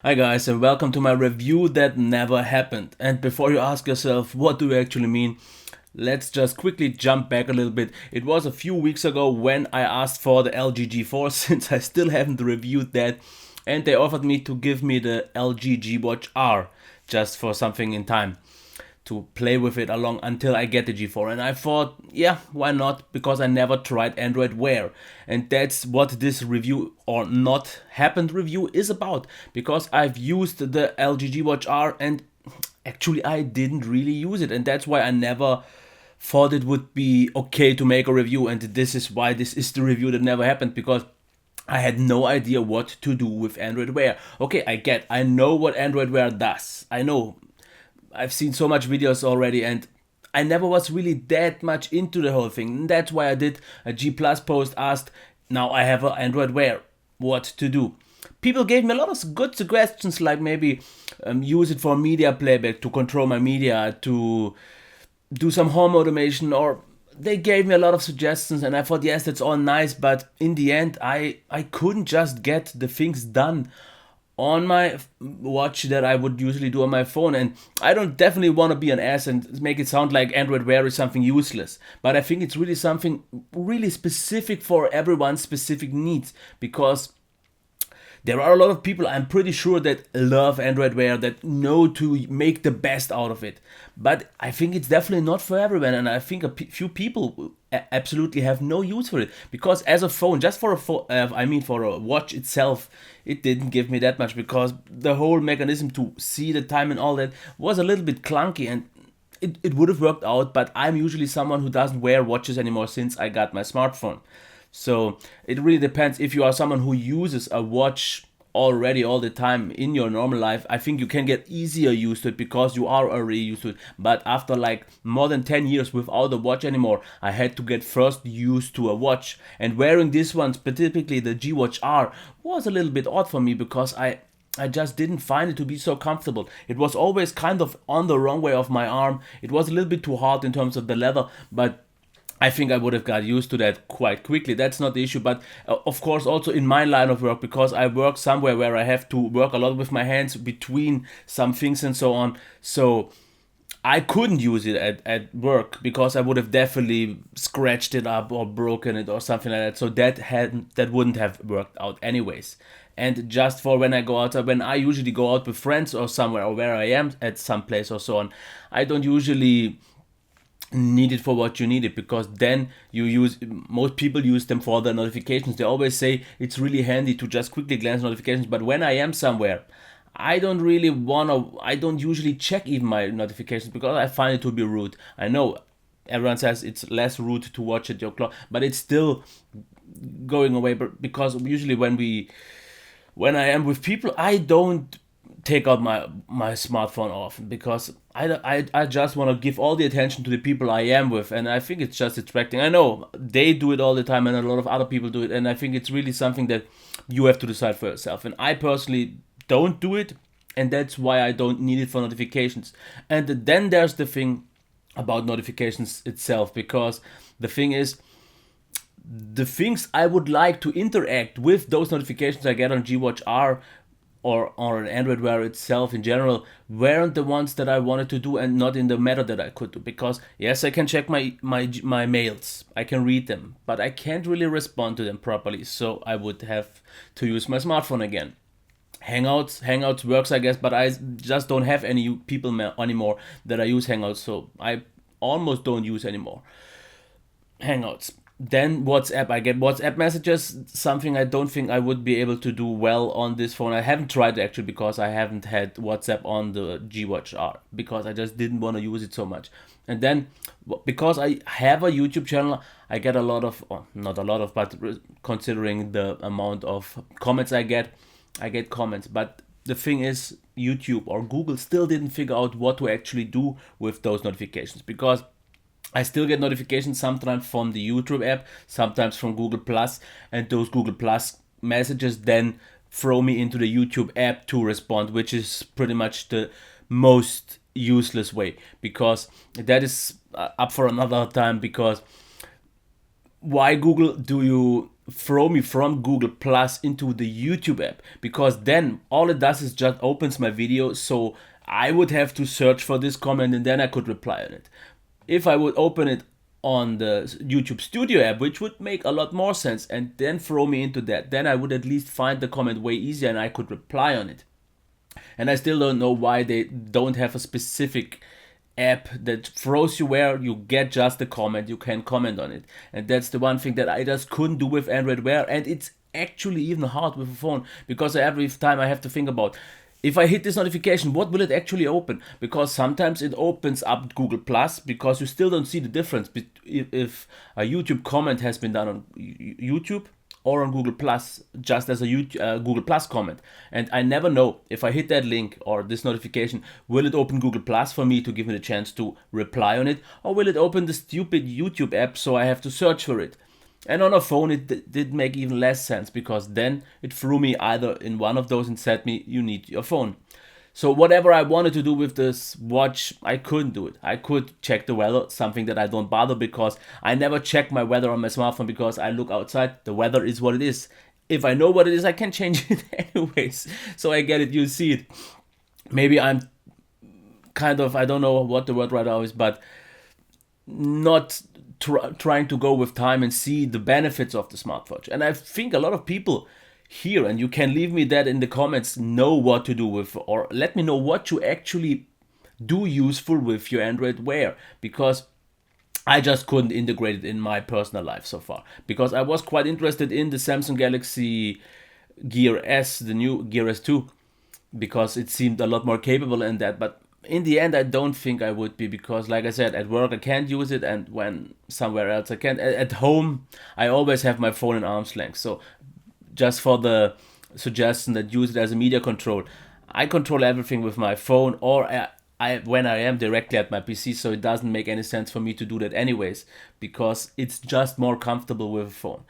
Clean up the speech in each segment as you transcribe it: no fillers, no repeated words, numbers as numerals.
Hi guys, and welcome to my review that never happened. And before you ask yourself what do you actually mean, let's just quickly jump back a little bit. It was a few weeks ago when I asked for the LG G4 since I still haven't reviewed that, and they offered me to give me the LG G Watch R just for something in time to play with it along until I get the G4. And I thought, yeah, why not? Because I never tried Android Wear. And that's what this review or not happened review is about. Because I've used the LG G Watch R and actually I didn't really use it. And that's why I never thought it would be okay to make a review. And this is why this is the review that never happened. Because I had no idea what to do with Android Wear. Okay, I know what Android Wear does. I know I've seen so much videos already, and I never was really that much into the whole thing. And that's why I did a G Plus post, asked, now I have an Android Wear, what to do. People gave me a lot of good suggestions, like maybe use it for media playback, to control my media, to do some home automation, or they gave me a lot of suggestions, and I thought, yes, that's all nice, but in the end, I couldn't just get the things done on my watch that I would usually do on my phone. And I don't definitely want to be an ass and make it sound like Android Wear is something useless, but I think it's really something really specific for everyone's specific needs, because there are a lot of people, I'm pretty sure, that love Android Wear, that know to make the best out of it. But I think it's definitely not for everyone, and I think few people absolutely have no use for it, because as a phone, just for a phone, for a watch itself, it didn't give me that much, because the whole mechanism to see the time and all that was a little bit clunky, and it would have worked out, but I'm usually someone who doesn't wear watches anymore since I got my smartphone. So it really depends. If you are someone who uses a watch already all the time in your normal life, I think you can get easier used to it because you are already used to it. But after like more than 10 years without a watch anymore, I had to get first used to a watch. And wearing this one, specifically the G Watch R, was a little bit odd for me, because I just didn't find it to be so comfortable. It was always kind of on the wrong way of my arm. It was a little bit too hard in terms of the leather, but I think I would have got used to that quite quickly. That's not the issue. But of course, also in my line of work, because I work somewhere where I have to work a lot with my hands between some things and so on. So I couldn't use it at work, because I would have definitely scratched it up or broken it or something like that. So that wouldn't have worked out anyways. And just for when I go out, when I usually go out with friends or somewhere, or where I am at some place or so on, I don't usually need it for what you need it, because then you use, most people use them for the notifications. They always say it's really handy to just quickly glance notifications, but when I am somewhere, I don't usually check even my notifications, because I find it to be rude. I know everyone says it's less rude to watch at your clock, but it's still going away. But because usually when I am with people, I don't take out my smartphone off, because I just want to give all the attention to the people I am with, and I think it's just distracting. I know they do it all the time, and a lot of other people do it, and I think it's really something that you have to decide for yourself. And I personally don't do it, and that's why I don't need it for notifications. And then there's the thing about notifications itself, because the thing is, the things I would like to interact with those notifications I get on G Watch R, or an Android Wear itself in general, weren't the ones that I wanted to do, and not in the manner that I could do. Because yes, I can check my mails, I can read them, but I can't really respond to them properly. So I would have to use my smartphone again. Hangouts works, I guess, but I just don't have any people anymore that I use Hangouts, so I almost don't use anymore Hangouts. Then WhatsApp, I get WhatsApp messages, something I don't think I would be able to do well on this phone. I haven't tried it actually, because I haven't had WhatsApp on the G Watch R, because I just didn't want to use it so much. And then because I have a YouTube channel, I get a lot of, not a lot of, but considering the amount of comments I get comments. But the thing is, YouTube or Google still didn't figure out what to actually do with those notifications, because I still get notifications sometimes from the YouTube app, sometimes from Google Plus, and those Google Plus messages then throw me into the YouTube app to respond, which is pretty much the most useless way, because that is up for another time. Because why Google do you throw me from Google Plus into the YouTube app, because then all it does is just opens my video, so I would have to search for this comment and then I could reply on it. If I would open it on the YouTube Studio app, which would make a lot more sense, and then throw me into that, then I would at least find the comment way easier and I could reply on it. And I still don't know why they don't have a specific app that throws you where you get just the comment, you can comment on it. And that's the one thing that I just couldn't do with Android Wear, and it's actually even hard with a phone, because every time I have to think about, if I hit this notification, what will it actually open? Because sometimes it opens up Google Plus, because you still don't see the difference if a YouTube comment has been done on YouTube or on Google Plus, just as a Google Plus comment. And I never know if I hit that link or this notification, will it open Google Plus for me to give me the chance to reply on it, or will it open the stupid YouTube app so I have to search for it? And on a phone it did make even less sense, because then it threw me either in one of those and said me, you need your phone. So whatever I wanted to do with this watch, I couldn't do it. I could check the weather, something that I don't bother, because I never check my weather on my smartphone, because I look outside, the weather is what it is. If I know what it is, I can change it anyways. So I get it, you see it. Maybe I'm kind of, I don't know what the word right now is, but not trying to go with time and see the benefits of the smartwatch. And I think a lot of people here, and you can leave me that in the comments, know what to do with, or let me know what you actually do useful with your Android Wear, because I just couldn't integrate it in my personal life so far, because I was quite interested in the Samsung Galaxy Gear S, the new Gear S2, because it seemed a lot more capable in that. But in the end, I don't think I would be, because like I said, at work I can't use it, and when somewhere else I can't. At home I always have my phone in arm's length, so just for the suggestion that use it as a media control, I control everything with my phone, or I when I am directly at my PC, so it doesn't make any sense for me to do that anyways, because it's just more comfortable with a phone.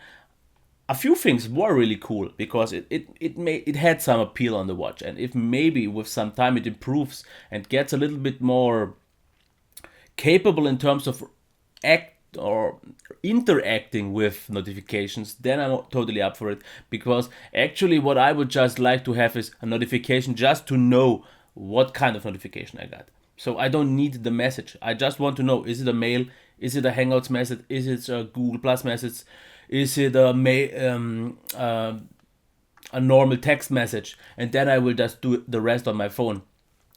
A few things were really cool, because it had some appeal on the watch, and if maybe with some time it improves and gets a little bit more capable in terms of act or interacting with notifications, then I'm totally up for it. Because actually what I would just like to have is a notification just to know what kind of notification I got. So I don't need the message, I just want to know, is it a mail, is it a Hangouts message, is it a Google Plus message, is it a normal text message, and then I will just do the rest on my phone.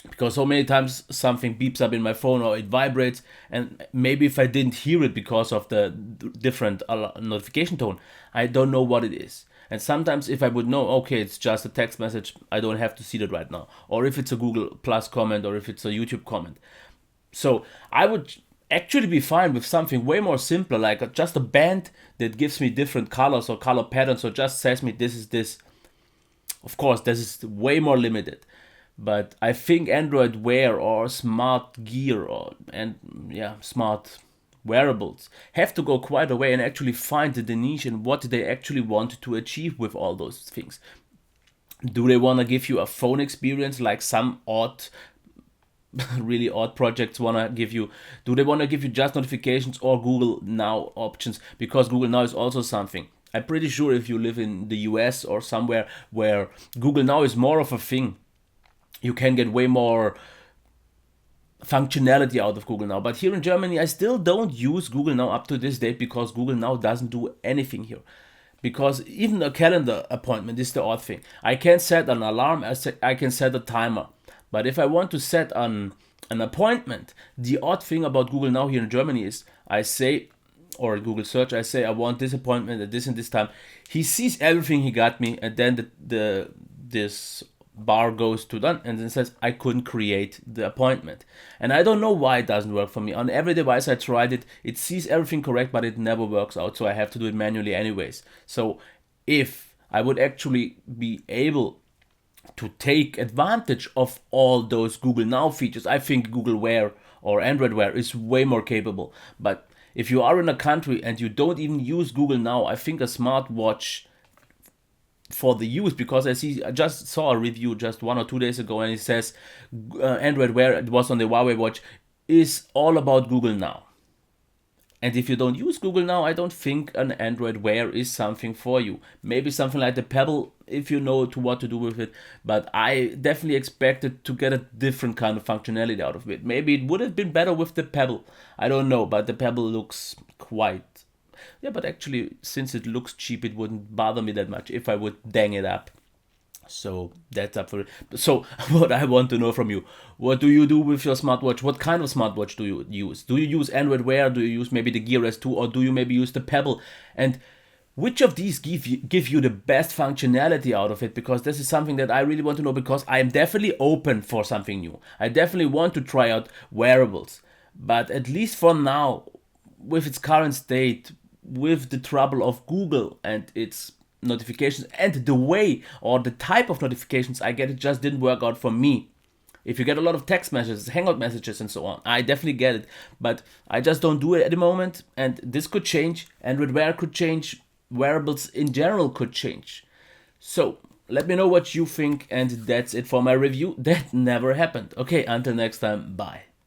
Because so many times something beeps up in my phone or it vibrates, and maybe if I didn't hear it because of the different notification tone, I don't know what it is. And sometimes if I would know, okay, it's just a text message, I don't have to see that right now. Or if it's a Google Plus comment, or if it's a YouTube comment. So I would actually be fine with something way more simpler, like just a band that gives me different colors or color patterns, or just says me this is this. Of course, this is way more limited. But I think Android Wear or smart gear smart wearables have to go quite a way and actually find the niche and what they actually want to achieve with all those things. Do they want to give you a phone experience like some really odd projects want to give you? Do they want to give you just notifications or Google Now options? Because Google Now is also something. I'm pretty sure if you live in the US or somewhere where Google Now is more of a thing, you can get way more functionality out of Google Now. But here in Germany, I still don't use Google Now up to this date, because Google Now doesn't do anything here. Because even a calendar appointment is the odd thing. I can set an alarm, I can set a timer. But if I want to set an appointment, the odd thing about Google Now here in Germany is I say, or Google search, I say I want this appointment at this and this time. He sees everything he got me, and then this bar goes to done, and then says I couldn't create the appointment. And I don't know why it doesn't work for me. On every device I tried it, it sees everything correct, but it never works out, so I have to do it manually anyways. So if I would actually be able to take advantage of all those Google Now features, I think Google Wear or Android Wear is way more capable. But if you are in a country and you don't even use Google Now, I think a smartwatch for the use, because I just saw a review just 1 or 2 days ago, and it says Android Wear, it was on the Huawei watch, is all about Google Now. And if you don't use Google now, I don't think an Android Wear is something for you. Maybe something like the Pebble if you know what to do with it. But I definitely expected to get a different kind of functionality out of it. Maybe it would have been better with the Pebble. I don't know, but the Pebble looks quite... Yeah, but actually, since it looks cheap, it wouldn't bother me that much if I would dang it up. So that's up for it. So what I want to know from you, what do you do with your smartwatch? What kind of smartwatch do you use? Do you use Android Wear? Do you use maybe the Gear S2? Or do you maybe use the Pebble? And which of these give you the best functionality out of it? Because this is something that I really want to know, because I am definitely open for something new. I definitely want to try out wearables. But at least for now, with its current state, with the trouble of Google and its notifications and the way or the type of notifications I get, it just didn't work out for me. If you get a lot of text messages, hangout messages and so on, I definitely get it, but I just don't do it at the moment, and this could change. Android Wear could change, wearables in general could change. So let me know what you think, and that's it for my review. That never happened. Okay, until next time, bye.